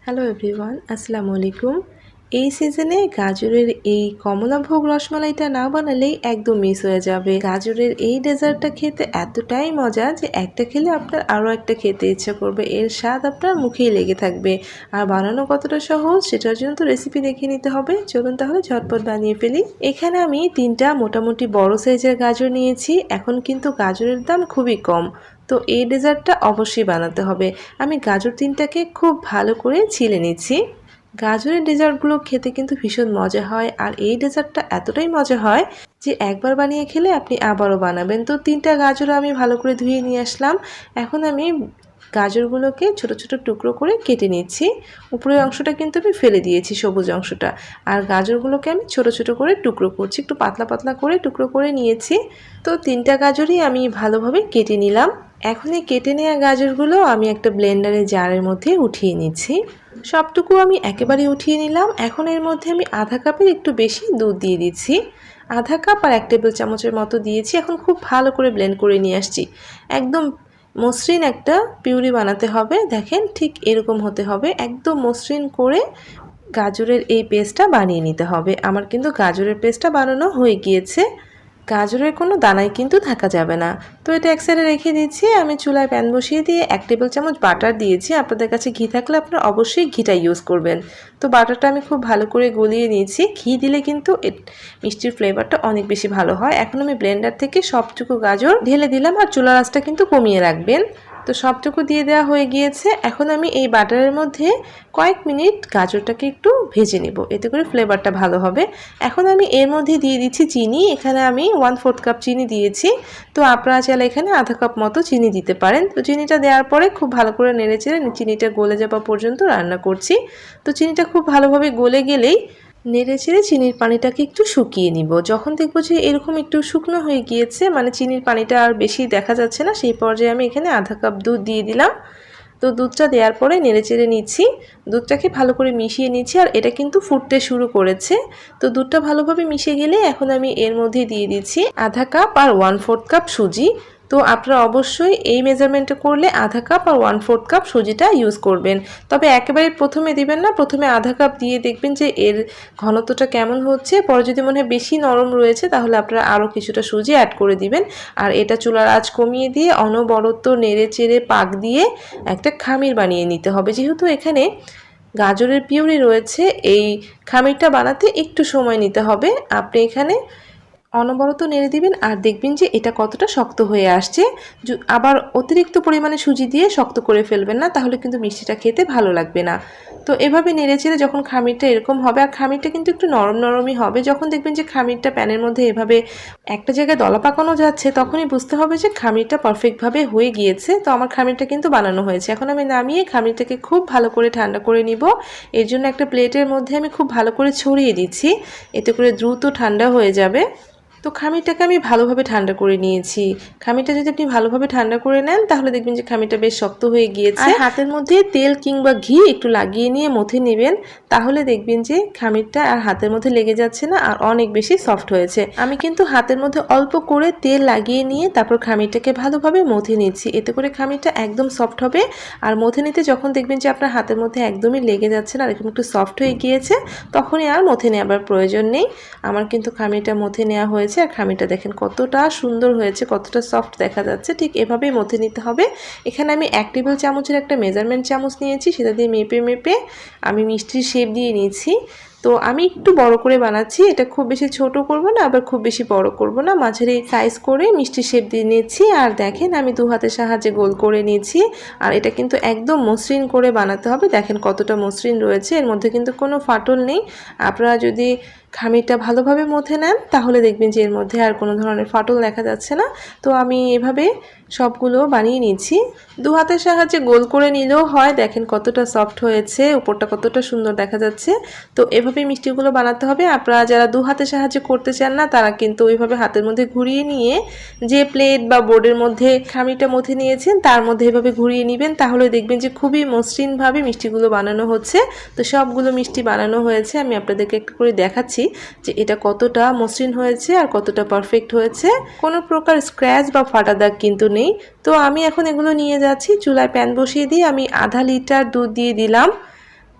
Hello everyone, আসসালামু আলাইকুম। এই সিজনে গাজরের এই কমলাভোগ রসমালাইটা না বানালেই একদম মিস হয়ে যাবে। গাজরের এই ডেজার্টটা খেতে এতটাই মজা যে একটা খেলে আপনার আরও একটা খেতে ইচ্ছা করবে। এর স্বাদ আপনার মুখেই লেগে থাকবে। আর বানানো কতটা সহজ সেটার জন্য তো রেসিপি দেখে নিতে হবে। চলুন তাহলে ঝটপট বানিয়ে ফেলি। এখানে আমি 3টা মোটামুটি বড় সাইজের গাজর নিয়েছি। এখন কিন্তু গাজরের দাম খুবই কম, তো এই ডেজার্টটা অবশ্যই বানাতে হবে। আমি গাজর 3টাকে খুব ভালো করে ছিলে নিচ্ছি। গাজরের ডেজার্টগুলো খেতে কিন্তু ভীষণ মজা হয়, আর এই ডেজার্টটা এতটাই মজা হয় যে একবার বানিয়ে খেলে আপনি আবারও বানাবেন। তো 3টা গাজর আমি ভালো করে ধুয়ে নিয়ে আসলাম। এখন আমি গাজরগুলোকে ছোট ছোট টুকরো করে কেটে নিচ্ছি। উপরের অংশটা কিন্তু আমি ফেলে দিয়েছি, সবুজ অংশটা। আর গাজরগুলোকে আমি ছোট ছোট করে টুকরো করছি, একটু পাতলা পাতলা করে টুকরো করে নিয়েছি। তো 3টা গাজরই আমি ভালোভাবে কেটে নিলাম। এখন এই কেটে নেওয়া গাজরগুলো আমি একটা ব্লেন্ডারের জারের মধ্যে উঠিয়ে নিচ্ছি। সবটুকু আমি একেবারে উঠিয়ে নিলাম। এখন এর মধ্যে আমি আধা কাপের একটু বেশি দুধ দিয়ে দিচ্ছি। আধা কাপ আর 1 টেবিল চামচের মতো দিয়েছি। এখন খুব ভালো করে ব্লেন্ড করে নিয়ে আসছি। একদম মসৃণ একটা পিউরি বানাতে হবে। দেখেন ঠিক এরকম হতে হবে, একদম মসৃণ করে গাজরের এই পেস্টটা বানিয়ে নিতে হবে। আমার কিন্তু গাজরের পেস্টটা বানানো হয়ে গিয়েছে। গাজরের কোনো দানাই কিন্তু থাকা যাবে না। তো এটা এক সাইডে রেখে দিচ্ছি। আমি চুলায় প্যান বসিয়ে দিয়ে 1 টেবিল চামচ বাটার দিয়েছি। আপনাদের কাছে ঘি থাকলে আপনারা অবশ্যই ঘিটা ইউজ করবেন। তো বাটারটা আমি খুব ভালো করে গলিয়ে নিয়েছি। ঘি দিলে কিন্তু মিষ্টির ফ্লেভারটা অনেক বেশি ভালো হয়। এখন আমি ব্লেন্ডার থেকে সবটুকু গাজর ঢেলে দিলাম, আর চুলার আঁচটা কিন্তু কমিয়ে রাখবেন। তো সবটুকু দিয়ে দেওয়া হয়ে গিয়েছে। এখন আমি এই বাটারের মধ্যে কয়েক মিনিট গাজরটাকে একটু ভেজে নেব, এতে করে ফ্লেভারটা ভালো হবে। এখন আমি এর মধ্যে দিয়ে দিচ্ছি চিনি। এখানে আমি 1/4 কাপ চিনি দিয়েছি। তো আপনারা চাইলে এখানে আধা কাপ মতো চিনি দিতে পারেন। তো চিনিটা দেওয়ার পরে খুব ভালো করে নেড়েচেড়ে চিনিটা গলে যাওয়া পর্যন্ত রান্না করছি। তো চিনিটা খুব ভালোভাবে গলে গেলেই নেড়েচেড়ে চিনির পানিটাকে একটু শুকিয়ে নিব। যখন দেখব যে এরকম একটু শুকনো হয়ে গিয়েছে, মানে চিনির পানিটা আর বেশি দেখা যাচ্ছে না, সেই পর্যায়ে আমি এখানে আধা কাপ দুধ দিয়ে দিলাম। তো দুধটা দেওয়ার পরে নেড়েচেড়ে নিচ্ছি। দুধটাকে ভালো করে মিশিয়ে নিচ্ছি, আর এটা কিন্তু ফুটতে শুরু করেছে। তো দুধটা ভালোভাবে মিশে গেলে এখন আমি এর মধ্যে দিয়ে দিচ্ছি আধা কাপ আর 1/4 কাপ সুজি। তো আপনারা অবশ্যই এই মেজারমেন্টে করলে আধা কাপ আর 1/4 কাপ সুজিটা ইউজ করবেন। তবে একেবারে প্রথমে দিবেন না, প্রথমে আধা কাপ দিয়ে দেখবেন যে এর ঘনত্বটা কেমন হচ্ছে। পরে যদি মনে হয় বেশি নরম রয়েছে তাহলে আপনারা আরও কিছুটা সুজি অ্যাড করে দিবেন। আর এটা চুলার আঁচ কমিয়ে দিয়ে অনবরত নেড়ে চেড়ে পাক দিয়ে একটা খামির বানিয়ে নিতে হবে। যেহেতু এখানে গাজরের পিউরি রয়েছে, এই খামিরটা বানাতে একটু সময় নিতে হবে। আপনি এখানে অনবরত নেড়ে দিবেন, আর দেখবেন যে এটা কতটা শক্ত হয়ে আসছে। আবার অতিরিক্ত পরিমাণে সুজি দিয়ে শক্ত করে ফেলবেন না, তাহলে কিন্তু মিষ্টিটা খেতে ভালো লাগবে না। তো এভাবে নেড়েচেড়ে যখন খামিরটা এরকম হবে, আর খামিরটা কিন্তু একটু নরম নরমই হবে, যখন দেখবেন যে খামিরটা প্যানের মধ্যে এভাবে একটা জায়গায় দলা পাকানো যাচ্ছে, তখনই বুঝতে হবে যে খামিরটা পারফেক্টভাবে হয়ে গিয়েছে। তো আমার খামিরটা কিন্তু বানানো হয়েছে। এখন আমি নামিয়ে খামিরটাকে খুব ভালো করে ঠান্ডা করে নিব। এর জন্য একটা প্লেটের মধ্যে আমি খুব ভালো করে ছড়িয়ে দিচ্ছি, এতে করে দ্রুত ঠান্ডা হয়ে যাবে। তো খামিরটাকে আমি ভালোভাবে ঠান্ডা করে নিয়েছি। খামিরটা যদি আপনি ভালোভাবে ঠান্ডা করে নেন তাহলে দেখবেন যে খামিরটা বেশ শক্ত হয়ে গিয়েছে। আর হাতের মধ্যে তেল কিংবা ঘি একটু লাগিয়ে নিয়ে মথে নেবেন, তাহলে দেখবেন যে খামিরটা আর হাতের মধ্যে লেগে যাচ্ছে না, আর অনেক বেশি সফট হয়েছে। আমি কিন্তু হাতের মধ্যে অল্প করে তেল লাগিয়ে নিয়ে তারপর খামিরটাকে ভালোভাবে মথে নিচ্ছি, এতে করে খামিরটা একদম সফট হবে। আর মথে নিতে যখন দেখবেন যে আপনার হাতের মধ্যে একদমই লেগে যাচ্ছে না, এরকম একটু সফট হয়ে গিয়েছে, তখনই আর মথে নেওয়ার প্রয়োজন নেই। আমার কিন্তু খামিরটা মথে নেওয়া হয়েছে। আর খামিরটা দেখেন কতটা সুন্দর হয়েছে, কতটা সফট দেখা যাচ্ছে। ঠিক এভাবেই মথে নিতে হবে। এখানে আমি 1 টেবিল চামচের একটা মেজারমেন্ট চামচ নিয়েছি, সেটা দিয়ে মেপে মেপে আমি মিষ্টির শেপ দিয়ে নিয়েছি। তো আমি একটু বড় করে বানাচ্ছি, এটা খুব বেশি ছোট করব না, আবার খুব বেশি বড় করব না, মাঝারি সাইজ করে মিষ্টির শেপ দিয়ে নিয়েছি। আর দেখেন আমি 2 হাতের সাহায্যে গোল করে নিয়েছি। আর এটা কিন্তু একদম মসৃণ করে বানাতে হবে। দেখেন কতটা মসৃণ রয়েছে, এর মধ্যে কিন্তু কোনো ফাটল নেই। আপনারা যদি খামিরটা ভালোভাবে মথে নেন তাহলে দেখবেন যে এর মধ্যে আর কোনো ধরনের ফাটল দেখা যাচ্ছে না। তো আমি এভাবে সবগুলো বানিয়ে নিয়েছি। 2 হাতের সাহায্যে গোল করে নিলেও হয়। দেখেন কতটা সফট হয়েছে, উপরটা কতটা সুন্দর দেখা যাচ্ছে। তো এভাবে মিষ্টিগুলো বানাতে হবে। আপনারা যারা 2 হাতের সাহায্যে করতে চান না, তারা কিন্তু ওইভাবে হাতের মধ্যে ঘুরিয়ে নিয়ে যে প্লেট বা বোর্ডের মধ্যে খামিরটা মথে নিয়েছেন তার মধ্যে এভাবে ঘুরিয়ে নেবেন, তাহলে দেখবেন যে খুবই মসৃণভাবে মিষ্টিগুলো বানানো হচ্ছে। তো সবগুলো মিষ্টি বানানো হয়েছে, আমি আপনাদেরকে একটু করে দেখাচ্ছি যে এটা কতটা মসৃণ হয়েছে আর কতটা পারফেক্ট হয়েছে। কোনো প্রকার স্ক্র্যাচ বা ফাটা দাগ কিন্তু নেই। তো আমি এখন এগুলো নিয়ে যাচ্ছি চুলায়, প্যান বসিয়ে দিয়ে আমি আধা লিটার দুধ দিয়ে দিলাম।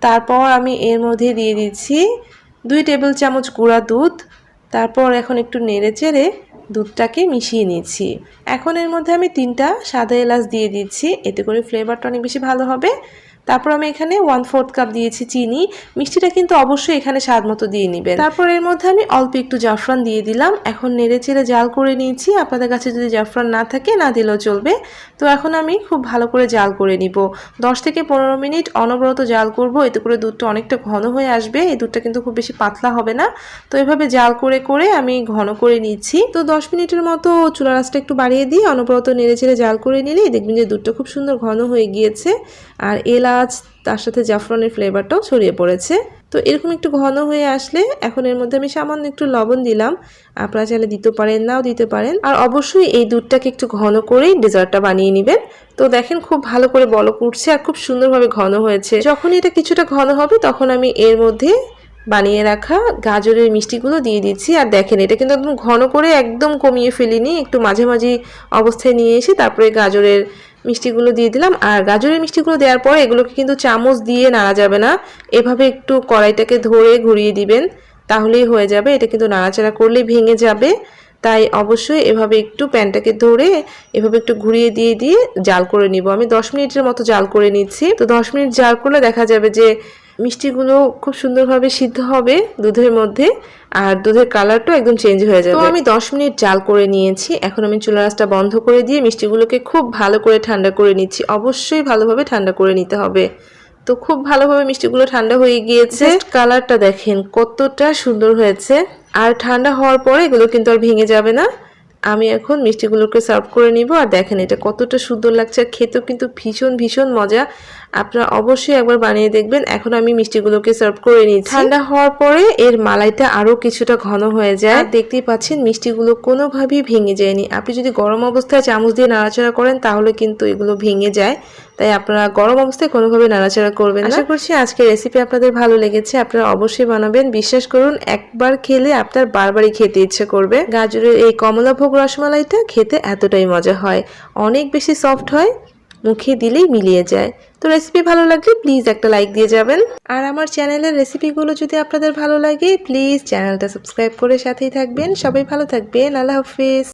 তারপর আমি এর মধ্যে দিয়ে দিচ্ছি 2 টেবিল চামচ গুঁড়া দুধ। তারপর এখন একটু নেড়েচেড়ে দুধটাকে মিশিয়ে নিচ্ছি। এখন এর মধ্যে আমি 3টা সাদা এলাচ দিয়ে দিচ্ছি, এতে করে ফ্লেভারটা অনেক বেশি ভালো হবে। তারপর আমি এখানে 1/4 কাপ দিয়েছি চিনি। মিষ্টিটা কিন্তু অবশ্যই এখানে স্বাদ মতো দিয়ে নেবেন। তারপর এর মধ্যে আমি অল্প একটু জাফরান দিয়ে দিলাম। এখন নেড়েচেড়ে জাল করে নিয়েছি। আপনাদের কাছে যদি জাফরান না থাকে না দিলেও চলবে। তো এখন আমি খুব ভালো করে জাল করে নিব। 10 থেকে 15 মিনিট অনবরত জাল করব, এতে করে দুধটা অনেকটা ঘন হয়ে আসবে। এই দুধটা কিন্তু খুব বেশি পাতলা হবে না। তো এভাবে জাল করে করে আমি ঘন করে নিচ্ছি। তো 10 মিনিটের মতো চুলার আঁচটা একটু বাড়িয়ে দিয়ে অনবরত নেড়েচেড়ে জাল করে নিলেই দেখবেন যে দুধটা খুব সুন্দর ঘন হয়ে গিয়েছে। আর এলাচ তার সাথে জাফরানের ফ্লেভারটাও ছড়িয়ে পড়েছে। তো এরকম একটু ঘন হয়ে আসলে এখন এর মধ্যে আমি সামান্য একটু লবণ দিলাম। আপনারা চাইলে দিতে পারেন, নাও দিতে পারেন। আর অবশ্যই এই দুধটাকে একটু ঘন করেই ডেজার্টটা বানিয়ে নেবেন। তো দেখেন খুব ভালো করে বলক উঠছে আর খুব সুন্দরভাবে ঘন হয়েছে। যখন এটা কিছুটা ঘন হবে তখন আমি এর মধ্যে বানিয়ে রাখা গাজরের মিষ্টিগুলো দিয়ে দিচ্ছি। আর দেখেন এটা কিন্তু একদম ঘন করে একদম কমিয়ে ফেলিনি, একটু মাঝামাঝি অবস্থায় নিয়ে এসে তারপরে গাজরের মিষ্টিগুলো দিয়ে দিলাম। আর গাজরের মিষ্টিগুলো দেওয়ার পরে এগুলোকে কিন্তু চামচ দিয়ে নাড়া যাবে না, এভাবে একটু কড়াইটাকে ধরে ঘুরিয়ে দিবেন, তাহলেই হয়ে যাবে। এটা কিন্তু নাড়াচাড়া করলেই ভেঙে যাবে, তাই অবশ্যই এভাবে একটু প্যানটাকে ধরে এভাবে একটু ঘুরিয়ে দিয়ে দিয়ে জাল করে নিব। আমি 10 মিনিটের মতো জাল করে নিচ্ছি। তো 10 মিনিট জাল করলে দেখা যাবে যে মিষ্টিগুলো খুব সুন্দরভাবে সিদ্ধ হবে দুধের মধ্যে, আর দুধের কালারটাও একদম চেঞ্জ হয়ে যাবে। তো আমি 10 মিনিট জাল করে নিয়েছি। এখন আমি চুলার আঁচটা বন্ধ করে দিয়ে মিষ্টিগুলোকে খুব ভালো করে ঠান্ডা করে নিচ্ছি। অবশ্যই ভালোভাবে ঠান্ডা করে নিতে হবে। তো খুব ভালোভাবে মিষ্টিগুলো ঠান্ডা হয়ে গিয়েছে। কালারটা দেখেন কতটা সুন্দর হয়েছে। আর ঠান্ডা হওয়ার পরে এগুলো কিন্তু আর ভেঙে যাবে না। আমি এখন মিষ্টিগুলোকে সার্ভ করে নিব। আর দেখেন এটা কতটা সুন্দর লাগছে, আর খেতেও কিন্তু ভীষণ ভীষণ মজা। আপনারা অবশ্যই একবার বানিয়ে দেখবেন। এখন আমি মিষ্টিগুলোকে সার্ভ করে নিচ্ছি। ঠান্ডা হওয়ার পরে এর মালাইটা আরো কিছুটা ঘন হয়ে যায়। আর দেখতেই পাচ্ছেন মিষ্টিগুলো কোনোভাবেই ভেঙে যায়নি। আপনি যদি গরম অবস্থায় চামচ দিয়ে নাড়াচাড়া করেন তাহলে কিন্তু এগুলো ভেঙে যায়, তাই আপনারা গরম অবস্থায় কোনোভাবে নাড়াচাড়া করবেন না। আশা করছি আজকের রেসিপি আপনাদের ভালো লেগেছে। আপনারা অবশ্যই বানাবেন। বিশ্বাস করুন একবার খেলে আপনার বারবারই খেতে ইচ্ছে করবে। গাজরের এই কমলাভোগ রসমালাইটা খেতে এতটাই মজা হয়, অনেক বেশি সফট হয়, মুখে দিলেই মিলিয়ে যায়। তো রেসিপি ভালো লাগলে প্লিজ একটা লাইক দিয়ে যাবেন। আর আমার চ্যানেলের রেসিপিগুলো যদি আপনাদের ভালো লাগে প্লিজ চ্যানেলটা সাবস্ক্রাইব করে সাথেই থাকবেন। সবাই ভালো থাকবেন। আল্লাহ হাফিজ।